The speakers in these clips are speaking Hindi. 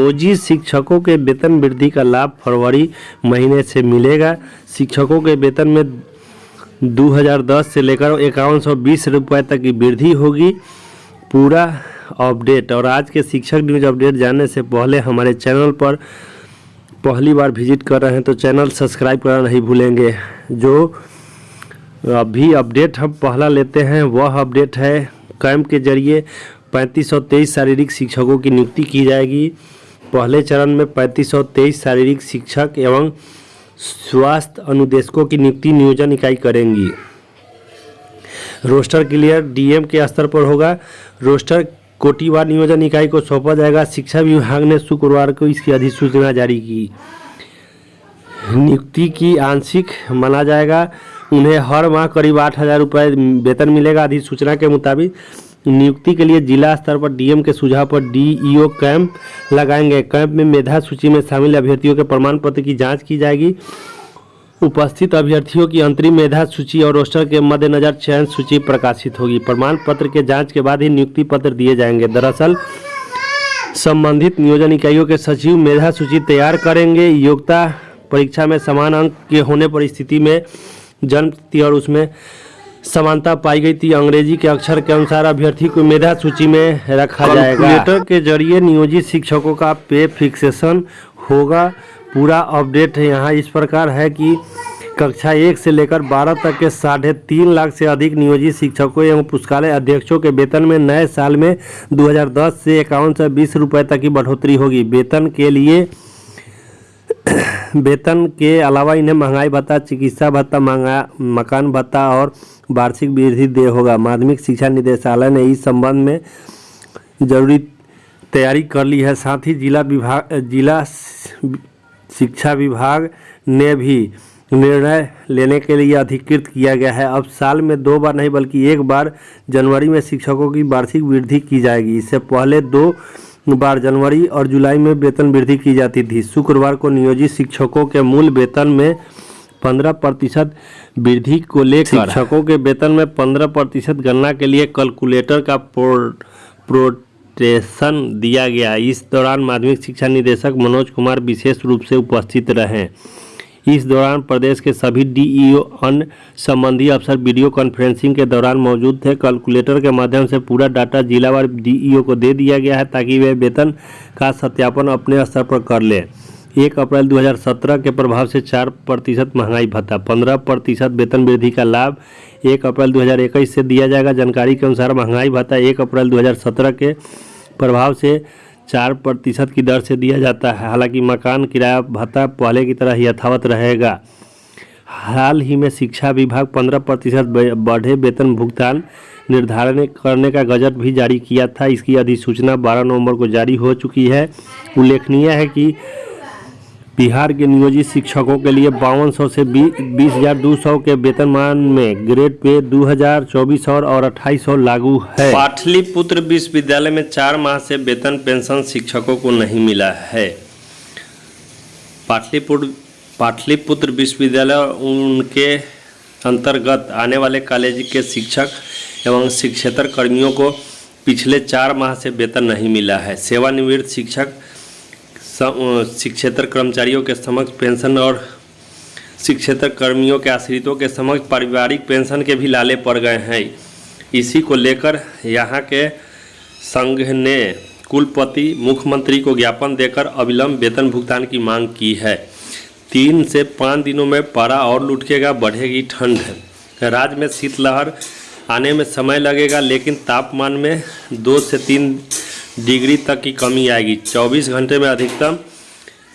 नियोजित शिक्षकों के वेतन वृद्धि का लाभ फरवरी महीने से मिलेगा। शिक्षकों के वेतन में 2010 से लेकर 5120 रुपये तक की वृद्धि होगी। पूरा अपडेट और आज के शिक्षक न्यूज अपडेट जानने से पहले हमारे चैनल पर पहली बार विजिट कर रहे हैं तो चैनल सब्सक्राइब करना नहीं भूलेंगे। जो अभी अपडेट हम पहला लेते हैं वह अपडेट है कैंप के जरिए 3523 शारीरिक शिक्षकों की नियुक्ति की जाएगी। पहले चरण में 3523 शारीरिक शिक्षक एवं स्वास्थ्य अनुदेशकों की नियुक्ति नियोजन इकाई करेंगी। रोस्टर क्लियर डीएम के स्तर पर होगा। रोस्टर कोटिवार नियोजन इकाई को सौंपा जाएगा। शिक्षा विभाग ने शुक्रवार को इसकी अधिसूचना जारी की। नियुक्ति की आंशिक माना जाएगा। उन्हें हर माह करीब 8000 रुपये वेतन मिलेगा। अधिसूचना के मुताबिक नियुक्ति के लिए जिला स्तर पर डीएम के सुझाव पर डीईओ कैंप लगाएंगे। कैंप में मेधा सूची में शामिल अभ्यर्थियों के प्रमाण पत्र की जांच की जाएगी। उपस्थित अभ्यर्थियों की अंतरिम मेधा सूची और रोस्टर के मद्देनजर चयन सूची प्रकाशित होगी। प्रमाण पत्र के जांच के बाद ही नियुक्ति पत्र दिए जाएंगे। दरअसल संबंधित नियोजन इकाइयों के सचिव मेधा सूची तैयार करेंगे। योग्यता परीक्षा में समान अंक के होने पर स्थिति में जन्म तिथि और उसमें समानता पाई गई थी। अंग्रेजी के अक्षर के अनुसार अभ्यर्थी को मेधा सूची में रखा जाएगा। कैलकुलेटर के जरिए नियोजित शिक्षकों का पे फिक्सेशन होगा। पूरा अपडेट यहाँ इस प्रकार है कि कक्षा 1 से लेकर 12 तक के 3.5 लाख से अधिक नियोजित शिक्षकों एवं पुस्तकालय अध्यक्षों के वेतन में नए साल में 2010 से 5120 रुपये तक की बढ़ोतरी होगी। वेतन के अलावा इन्हें महंगाई भत्ता, चिकित्सा भत्ता, मकान भत्ता और वार्षिक वृद्धि दे होगा। माध्यमिक शिक्षा निदेशालय ने इस संबंध में जरूरी तैयारी कर ली है। साथ ही जिला शिक्षा विभाग ने भी निर्णय लेने के लिए अधिकृत किया गया है। अब साल में 2 बार नहीं बल्कि 1 बार जनवरी में शिक्षकों की वार्षिक वृद्धि की जाएगी। इससे पहले 2 बार जनवरी और जुलाई में वेतन वृद्धि की जाती थी। शुक्रवार को नियोजित शिक्षकों के मूल वेतन में 15% वृद्धि को लेकर शिक्षकों के वेतन में 15% गणना के लिए कैलकुलेटर का प्रोटेशन दिया गया। इस दौरान माध्यमिक शिक्षा निदेशक मनोज कुमार विशेष रूप से उपस्थित रहे। इस दौरान प्रदेश के सभी डीईओ अन्य संबंधी अफसर वीडियो कॉन्फ्रेंसिंग के दौरान मौजूद थे। कैलकुलेटर के माध्यम से पूरा डाटा जिलावार डीईओ को दे दिया गया है ताकि वे वेतन का सत्यापन अपने स्तर पर कर ले। 1 अप्रैल 2017 के प्रभाव से 4% महंगाई भत्ता, 15% वेतन वृद्धि का लाभ 1 अप्रैल 2021 से दिया जाएगा। जानकारी के अनुसार महंगाई भत्ता 1 अप्रैल 2017 के प्रभाव से 4% की दर से दिया जाता है। हालांकि मकान किराया भत्ता पहले की तरह यथावत रहेगा। हाल ही में शिक्षा विभाग 15% बढ़े वेतन भुगतान निर्धारण करने का गजट भी जारी किया था। इसकी अधिसूचना 12 नवंबर को जारी हो चुकी है। उल्लेखनीय है कि बिहार के नियोजित शिक्षकों के लिए 5200 से 20,200 के वेतनमान में ग्रेड पे 2024 और 2800 लागू है। पाटलिपुत्र विश्वविद्यालय में 4 माह से वेतन पेंशन शिक्षकों को नहीं मिला है। पाटलिपुत्र विश्वविद्यालय उनके अंतर्गत आने वाले कॉलेज के शिक्षक एवं शिक्षेतर कर्मियों को पिछले 4 माह से वेतन नहीं मिला है। सेवानिवृत्त शिक्षेतर कर्मचारियों के समक्ष पेंशन और शिक्षेतर कर्मियों के आश्रितों के समक्ष पारिवारिक पेंशन के भी लाले पड़ गए हैं। इसी को लेकर यहाँ के संघ ने कुलपति मुख्यमंत्री को ज्ञापन देकर अविलंब वेतन भुगतान की मांग की है। 3 से 5 दिनों में पारा और लुढ़केगा, बढ़ेगी ठंड। राज्य में शीतलहर आने में समय लगेगा लेकिन तापमान में 2 से 3 डिग्री तक की कमी आएगी। 24 घंटे में अधिकतम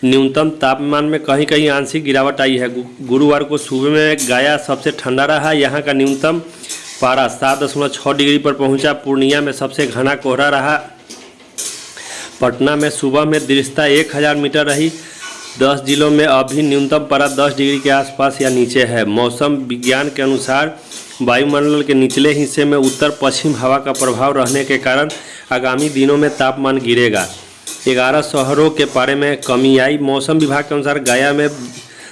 न्यूनतम तापमान में कहीं कहीं आंशिक गिरावट आई है। गुरुवार को सुबह में गया सबसे ठंडा रहा। यहाँ का न्यूनतम पारा 7.6 डिग्री पर पहुँचा। पूर्णिया में सबसे घना कोहरा रहा। पटना में सुबह में दृश्यता 1000 मीटर रही। 10 जिलों में अभी न्यूनतम पारा 10 डिग्री के आसपास या नीचे है। मौसम विज्ञान के अनुसार वायुमंडल के निचले हिस्से में उत्तर पश्चिम हवा का प्रभाव रहने के कारण आगामी दिनों में तापमान गिरेगा। 11 शहरों के पारे में कमी आई। मौसम विभाग के अनुसार गया में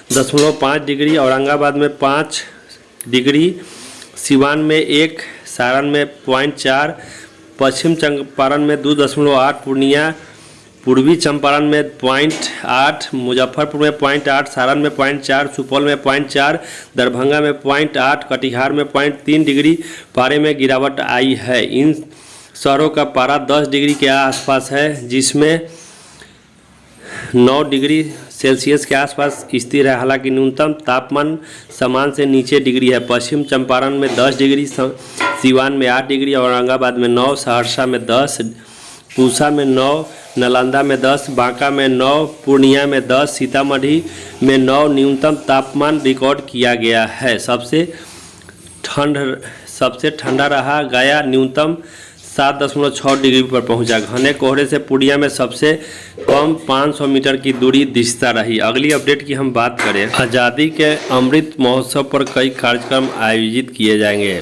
0.5 डिग्री, औरंगाबाद में 5 डिग्री, सिवान में 1, सारण में 0.4, पश्चिम चंपारण में 2.8, पूर्णिया पूर्वी चंपारण में 0.8, मुजफ्फरपुर में 0.8, सारण में 0.4, सुपौल में 0.4, दरभंगा में 0.8, कटिहार में 0.3 डिग्री पारे में गिरावट आई है। इन शहरों का पारा 10 डिग्री के आसपास है, जिसमें 9 डिग्री सेल्सियस के आसपास स्थिर है। हालांकि न्यूनतम तापमान सामान्य से नीचे डिग्री है। पश्चिम चंपारण में 10 डिग्री, सिवान में 8 डिग्री, औरंगाबाद में 9, सहरसा में 10, पूसा में 9, नालंदा में 10, बांका में 9, पूर्णिया में 10, सीतामढ़ी में 9 न्यूनतम तापमान रिकॉर्ड किया गया है। सबसे ठंडा रहा गया, न्यूनतम 7.6 डिग्री पर पहुंचा। घने कोहरे से पूर्णिया में सबसे कम 500 मीटर की दूरी दिखता रही। अगली अपडेट की हम बात करें, आज़ादी के अमृत महोत्सव पर कई कार्यक्रम आयोजित किए जाएंगे।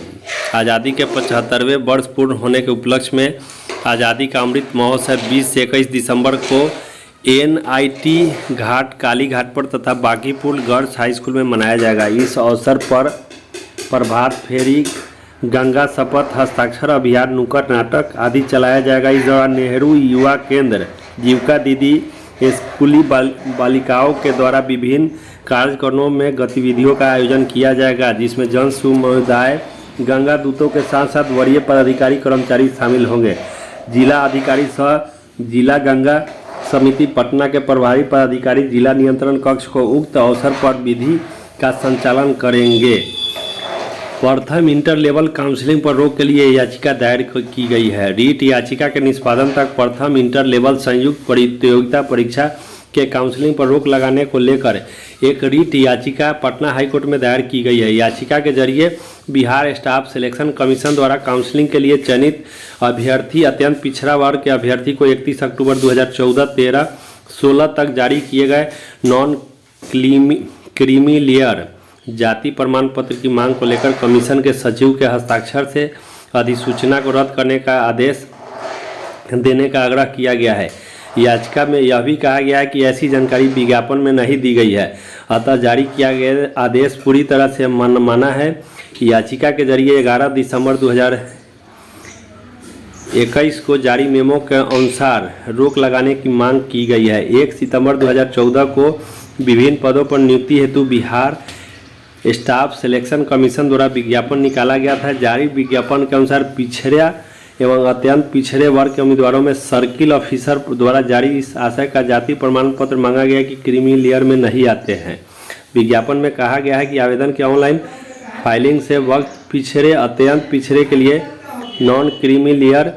आज़ादी के 75वें वर्ष पूर्ण होने के उपलक्ष्य में आज़ादी का अमृत महोत्सव 20 से 21 दिसंबर को NIT घाट, काली घाट पर तथा बांकीपुर गर्ल्स हाई स्कूल में मनाया जाएगा। इस अवसर पर प्रभात फेरी, गंगा शपथ, हस्ताक्षर अभियान, नुक्कड़ नाटक आदि चलाया जाएगा। इस दौरान नेहरू युवा केंद्र, जीविका दीदी, स्कूली बालिकाओं के द्वारा विभिन्न कार्यक्रमों में गतिविधियों का आयोजन किया जाएगा, जिसमें जन समुदाय, गंगा दूतों के साथ साथ वरीय पदाधिकारी कर्मचारी शामिल होंगे। जिला अधिकारी सह जिला गंगा समिति पटना के प्रभारी पदाधिकारी जिला नियंत्रण कक्ष को उक्त अवसर पर विधि का संचालन करेंगे। प्रथम इंटर लेवल काउंसलिंग पर रोक के लिए याचिका दायर की गई है। रीट याचिका के निष्पादन तक प्रथम इंटर लेवल संयुक्त प्रतियोगिता परीक्षा के काउंसलिंग पर रोक लगाने को लेकर एक रीट याचिका पटना हाईकोर्ट में दायर की गई है। याचिका के जरिए बिहार स्टाफ सिलेक्शन कमीशन द्वारा काउंसलिंग के लिए चयनित अभ्यर्थी अत्यंत पिछड़ा वर्ग के अभ्यर्थी को 31 अक्टूबर 2014, 13, 16 तक जारी किए गए नॉन क्रीमी लेयर जाति प्रमाण पत्र की मांग को लेकर कमीशन के सचिव के हस्ताक्षर से अधिसूचना को रद्द करने का आदेश देने का आग्रह किया गया है। याचिका में यह भी कहा गया है कि ऐसी जानकारी विज्ञापन में नहीं दी गई है, अतः जारी किया गया आदेश पूरी तरह से माना है। याचिका के जरिए 11 दिसंबर 2021 को जारी मेमो के अनुसार रोक लगाने की मांग की गई है। 1 सितंबर 2014 को विभिन्न पदों पर नियुक्ति हेतु बिहार स्टाफ सिलेक्शन कमीशन द्वारा विज्ञापन निकाला गया था। जारी विज्ञापन के अनुसार पिछड़ा एवं अत्यंत पिछड़े वर्ग के उम्मीदवारों में सर्किल ऑफिसर द्वारा जारी इस आशय का जाति प्रमाण पत्र मांगा गया कि क्रीमी लेयर में नहीं आते हैं। विज्ञापन में कहा गया है कि आवेदन की ऑनलाइन फाइलिंग से वक्त पिछड़े, अत्यंत पिछड़े के लिए नॉन क्रीमी लेयर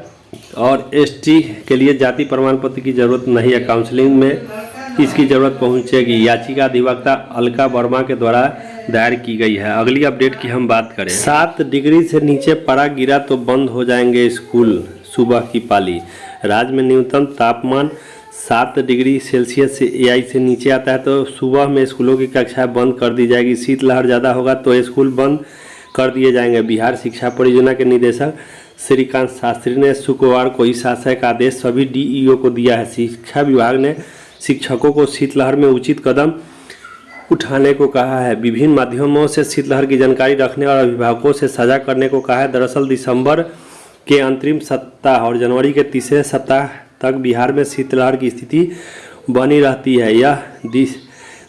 और ST के लिए जाति प्रमाण पत्र की जरूरत नहीं है। काउंसलिंग में इसकी जरूरत पहुंचेगी। याचिका अधिवक्ता अलका वर्मा के द्वारा दायर की गई है। अगली अपडेट की हम बात करें, 7 डिग्री से नीचे पारा गिरा तो बंद हो जाएंगे स्कूल, सुबह की पाली। राज्य में न्यूनतम तापमान 7 डिग्री सेल्सियस से AI से नीचे आता है तो सुबह में स्कूलों की कक्षाएं बंद कर दी जाएगी। शीतलहर ज़्यादा होगा तो स्कूल बंद कर दिए जाएंगे। बिहार शिक्षा परियोजना के निदेशक श्रीकांत शास्त्री ने शुक्रवार को इस आशय का आदेश सभी DEO को दिया है। शिक्षा विभाग ने शिक्षकों को शीतलहर में उचित कदम उठाने को कहा है। विभिन्न माध्यमों से शीतलहर की जानकारी रखने और अभिभावकों से साझा करने को कहा है। दरअसल दिसंबर के अंतरिम सप्ताह और जनवरी के तीसरे सप्ताह तक बिहार में शीतलहर की स्थिति बनी रहती है। यह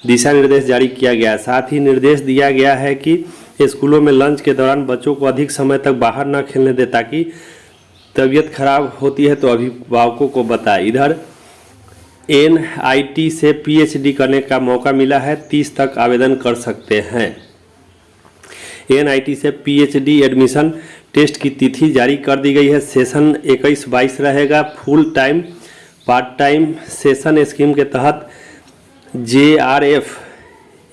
दिशा निर्देश जारी किया गया है। साथ ही निर्देश दिया गया है कि स्कूलों में लंच के दौरान बच्चों को अधिक समय तक बाहर न खेलने दें ताकि तबीयत खराब होती है तो अभिभावकों को बताएं। इधर NIT से PhD करने का मौका मिला है, 30 तक आवेदन कर सकते हैं। NIT से PhD एडमिशन टेस्ट की तिथि जारी कर दी गई है। सेशन 21-22 रहेगा। Full time part time session scheme के तहत JRF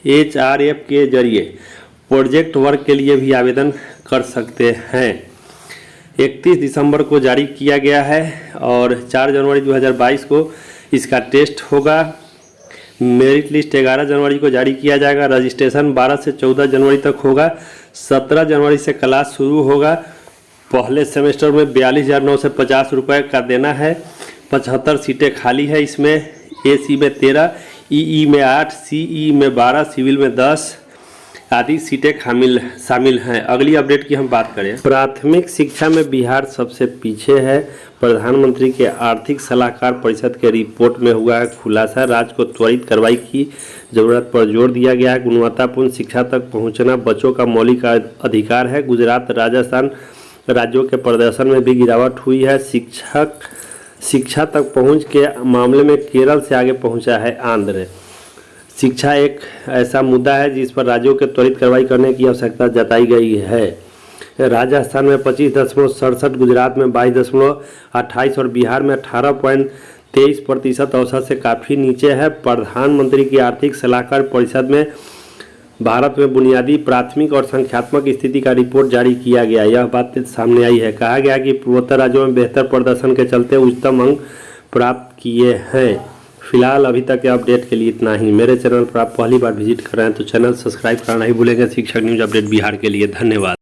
HRF के जरिए प्रोजेक्ट वर्क के लिए भी आवेदन कर सकते हैं। 31 दिसंबर को जारी किया गया है और 4 जनवरी 2022 को इसका टेस्ट होगा। मेरिट लिस्ट 11 जनवरी को जारी किया जाएगा। रजिस्ट्रेशन 12 से 14 जनवरी तक होगा। 17 जनवरी से क्लास शुरू होगा। पहले सेमेस्टर में 42,950 रुपये का देना है। 75 सीटें खाली है। इसमें AC में 13, EE में 8, CE में 12, सिविल में 10 आदि सीटें शामिल हैं। अगली अपडेट की हम बात करें, प्राथमिक शिक्षा में बिहार सबसे पीछे है। प्रधानमंत्री के आर्थिक सलाहकार परिषद के रिपोर्ट में हुआ है खुलासा। राज्य को त्वरित कार्रवाई की जरूरत पर जोर दिया गया है। गुणवत्तापूर्ण शिक्षा तक पहुंचना बच्चों का मौलिक अधिकार है। गुजरात, राजस्थान राज्यों के प्रदर्शन में भी गिरावट हुई है। शिक्षा तक पहुंच के मामले में केरल से आगे पहुंचा है आंध्र। शिक्षा एक ऐसा मुद्दा है जिस पर राज्यों के त्वरित कार्रवाई करने की आवश्यकता जताई गई है। राजस्थान में 25.67, गुजरात में 22.28 और बिहार में 18.23% औसत से काफ़ी नीचे है। प्रधानमंत्री की आर्थिक सलाहकार परिषद में भारत में बुनियादी, प्राथमिक और संख्यात्मक स्थिति का रिपोर्ट जारी किया गया। यह बात सामने आई है। कहा गया कि पूर्वोत्तर राज्यों में बेहतर प्रदर्शन के चलते उच्चतम अंक प्राप्त किए हैं। फिलहाल अभी तक के अपडेट के लिए इतना ही। मेरे चैनल पर आप पहली बार विजिट कर रहे हैं तो चैनल सब्सक्राइब करना नहीं भूलेंगे। शिक्षक न्यूज अपडेट बिहार के लिए धन्यवाद।